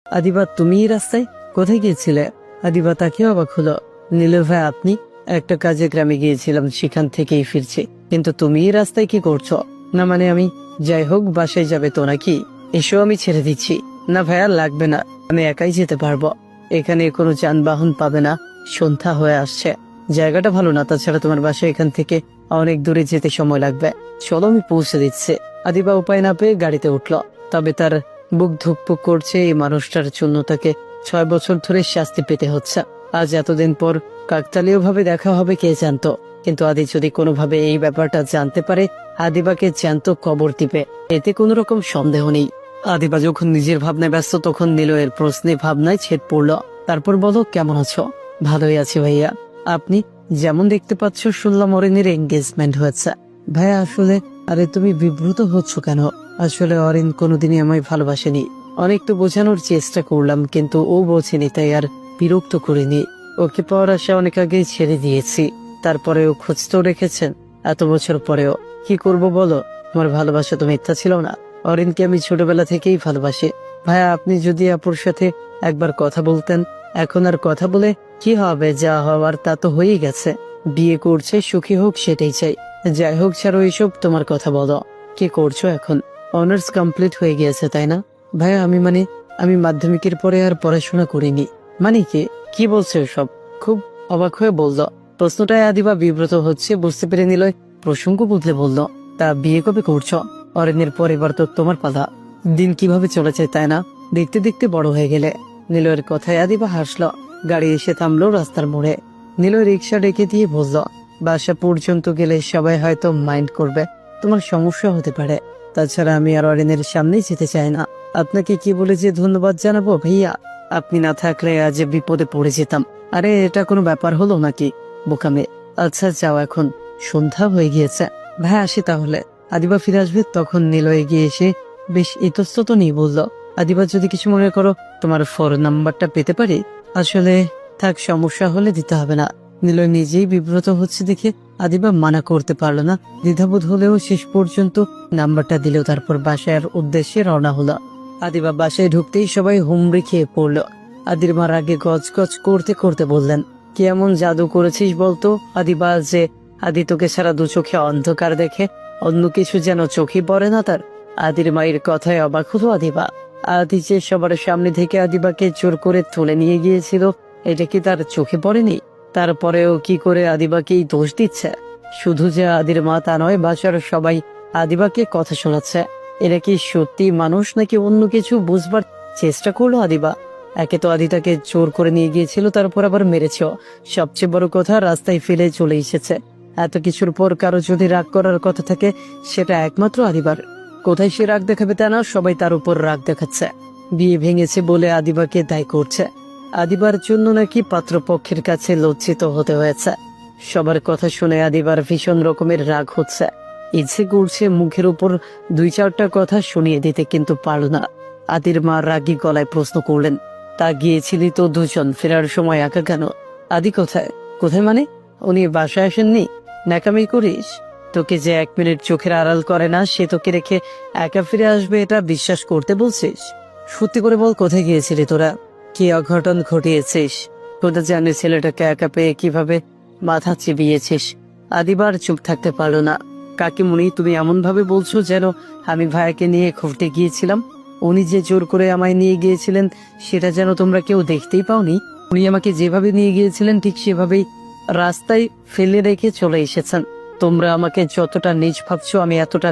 আদিবা, তুমি রাস্তায় কোথায় গিয়েছিলে? আদিবা তাকে অবাক হলো। নীল ভাই, আপনি? একটা কাজে গ্রামে গিয়েছিলাম, সেখান থেকেই ফিরছি। কিন্তু তুমি রাস্তায় কি করছো? না মানে আমি, যাই হোক, বাসায় যাবে তো নাকি? এসো, আমি ছেড়ে দিচ্ছি। না ভাইয়া, লাগবে না, আমি একাই যেতে পারবো। এখানে কোনো যানবাহন পাবে না, সন্ধ্যা হয়ে আসছে, জায়গাটা ভালো না। তাছাড়া তোমার বাসা এখান থেকে অনেক দূরে যেতে সময় লাগবে। চলো, আমি পৌঁছে দিচ্ছি। আদিবা উপায় না পেয়ে গাড়িতে উঠলো। তবে তার বুক ধুকপুক করছে। এই মানুষটার জন্য তাকে 6 বছর ধরে শাস্তি পেতে হচ্ছে। আজ এতদিন পর কাকতালীয় ভাবে দেখা হবে কে জানতো। কিন্তু আদি যদি কোনোভাবে এই ব্যাপারটা জানতে পারে, আদিবাকে জ্যান্ত কবর দিবে, এতে কোনো রকম সন্দেহ নেই। আদিবা যখন নিজের ভাবনায় ব্যস্ত, তখন নিলয়ের প্রশ্নে ভাবনায় ছেদ পড়ল। তারপর বলো, কেমন আছো? ভালোই আছি ভাইয়া। আপনি? যেমন দেখতে পাচ্ছ, শুনলাম অরিনের এঙ্গেজমেন্ট হয়েছে। ভাইয়া আসলে, আরে তুমি বিব্রত হচ্ছ কেন? আসলে অরিন কোনোদিনই আমায় ভালোবাসেনি। অনেক তো বোঝানোর চেষ্টা করলাম, কিন্তু ও বোঝেনি, তাই আর বিরক্ত করিনি। ওকে পাওয়ার আশা অনেক আগেই ছেড়ে দিয়েছি। তারপরেও খোঁজ তো রেখেছেন এত বছর পরেও। কি করব বলো, তোমার ভালোবাসা তো মিথ্যা ছিল না। অরিনকে আমি ছোটবেলা থেকেই ভালোবাসি। ভাইয়া, আপনি যদি আপুর সাথে একবার কথা বলতেন। এখন আর কথা বলে কি হবে? যা হওয়ার তা তো হয়েই গেছে। বিয়ে করছে, সুখী হোক, সেটাই চাই। যাই হোক, ছাড়ো এইসব, তোমার কথা বলো। কি করছো এখন? অনার্স কমপ্লিট হয়ে গিয়েছে, তাই না? ভাইয়া, আমি মাধ্যমিকের পরে আর পড়াশোনা করিনি। মানে কি বলছো সব? খুব অবাক হয়ে বলল। প্রশ্নটায় আদিবা বিব্রত হচ্ছে বুঝতে পেরে নিল। প্রসঙ্গ বদলে বলল, তা বিয়ে কবে করছো? অরণ্যের পরিবার তো তোমার পালা। দিন কিভাবে চলেছে, তাই না? দেখতে দেখতে বড় হয়ে গেলে। নিলয়ের কথায় আদিবা হাসলো। গাড়ি এসে থামলো রাস্তার মোড়ে। নিলয় রিক্সা ডেকে দিয়ে বলল, বাসা পর্যন্ত গেলে সবাই হয়তো মাইন্ড করবে, তোমার সমস্যা হতে পারে। তাছাড়া আমি আর অরিনের সামনেই যেতে চাই না। আপনাকে কি বলে যে ধন্যবাদ জানাবো ভাইয়া? আপনি না থাকলে আজ বিপদে পড়ে যেতাম। আরে, এটা কোনো ব্যাপার হলো নাকি? বোকামে। আচ্ছা যাও, এখন সন্ধ্যা হয়ে গিয়েছে। ভাই, আসি তাহলে। আদিবা ফিরে আসবে তখন। নিলয় এগিয়ে এসে বেশ ইতস্তত নিয়ে বলল, আদিবা, যদি কিছু মনে করো, তোমার ফোন নাম্বারটা পেতে পারি? আসলে থাক, সমস্যা হলে দিতে হবে না। নিলয় নিজেই বিব্রত হচ্ছে দেখে আদিবা মানা করতে পারলো না। দ্বিধাবোধ হলেও শেষ পর্যন্ত নাম্বারটা দিল। তারপর বাসার উদ্দেশ্যে রওনা হলো। আদিবা বাসায় ঢুকতেই সবাই হুমড়ি খেয়ে পড়ল। আদির মার আগে গজগজ করতে করতে বললেন, কি এমন জাদু করেছিস বলতো আদিবা, যে আদি তোকে সারা দু চোখে অন্ধকার দেখে, অন্য কিছু যেন চোখে পড়ে না তার? আদির মায়ের কথায় অবাক হলো আদিবা। আদি যে সবার সামনে থেকে আদিবাকে জোর করে তুলে নিয়ে গিয়েছিল, এটা কি তার চোখে পড়েনি? তারপরেও কি করে আদিবাকেই দোষ দিচ্ছে? শুধু যে আদির মা তা নয়, বাসার সবাই আদিবাকে কথা শোনাচ্ছে। এরা কি সত্যি মানুষ নাকি অন্য কিছু বুঝবার চেষ্টা করলো আদিবা? একে তো আদি তাকে জোর করে নিয়ে গিয়েছিল, তারপর আবার মেরেছে। সবচেয়ে বড় কথা, রাস্তায় ফেলে চলে এসেছে। এত কিছুর পর কারো যদি রাগ করার কথা থাকে, সেটা একমাত্র আদিবার। কোথায় সে রাগ দেখাবে তা না, সবাই তার উপর রাগ দেখাচ্ছে। বিয়ে ভেঙেছে বলে আদিবাকে দায়ী করছে। আদিবার জন্য নাকি পাত্রপক্ষের কাছে লজ্জিত হতে হয়েছে। সবার কথা শুনে আদিবার ভীষণ রকমের রাগ হচ্ছে। ইচ্ছে করছে মুখের উপর 2-4টা কথা শুনিয়ে দিতে, কিন্তু পারল না। আদির মা রাগী গলায় প্রশ্ন করলেন, তা গিয়েছিলি তো দুজন, ফেরার সময় একা কেন? আদি কোথায়? কোথায় মানে? উনি বাসায় আসেননি? ন্যাকামি করিস? তোকে যে 1 মিনিট চোখের আড়াল করে না, সে তোকে রেখে একা ফিরে আসবে এটা বিশ্বাস করতে বলছিস? সত্যি করে বল, কোথায় গিয়েছিলি তোরা? কি অঘটন ঘটিয়েছিস? তোদের জানে ছেলেটাকে একা পেয়ে কিভাবে মাথা চিবিয়েছিস? আদিবার চুপ থাকতে পারলো না। কাকিমুনি, তুমি এমন ভাবে বলছো যেন আমি ভাইয়াকে নিয়ে ঘুরতে গিয়েছিলাম। উনি যে জোর করে আমায় নিয়ে গিয়েছিলেন, সেটা যেন তোমরা কেউ দেখতেই পাওনি। উনি আমাকে যেভাবে নিয়ে গিয়েছিলেন ঠিক সেভাবেই রাস্তায় ফেলে রেখে চলে এসেছেন। তোমরা আমাকে যতটা নীচ ভাবছো, আমি এতটা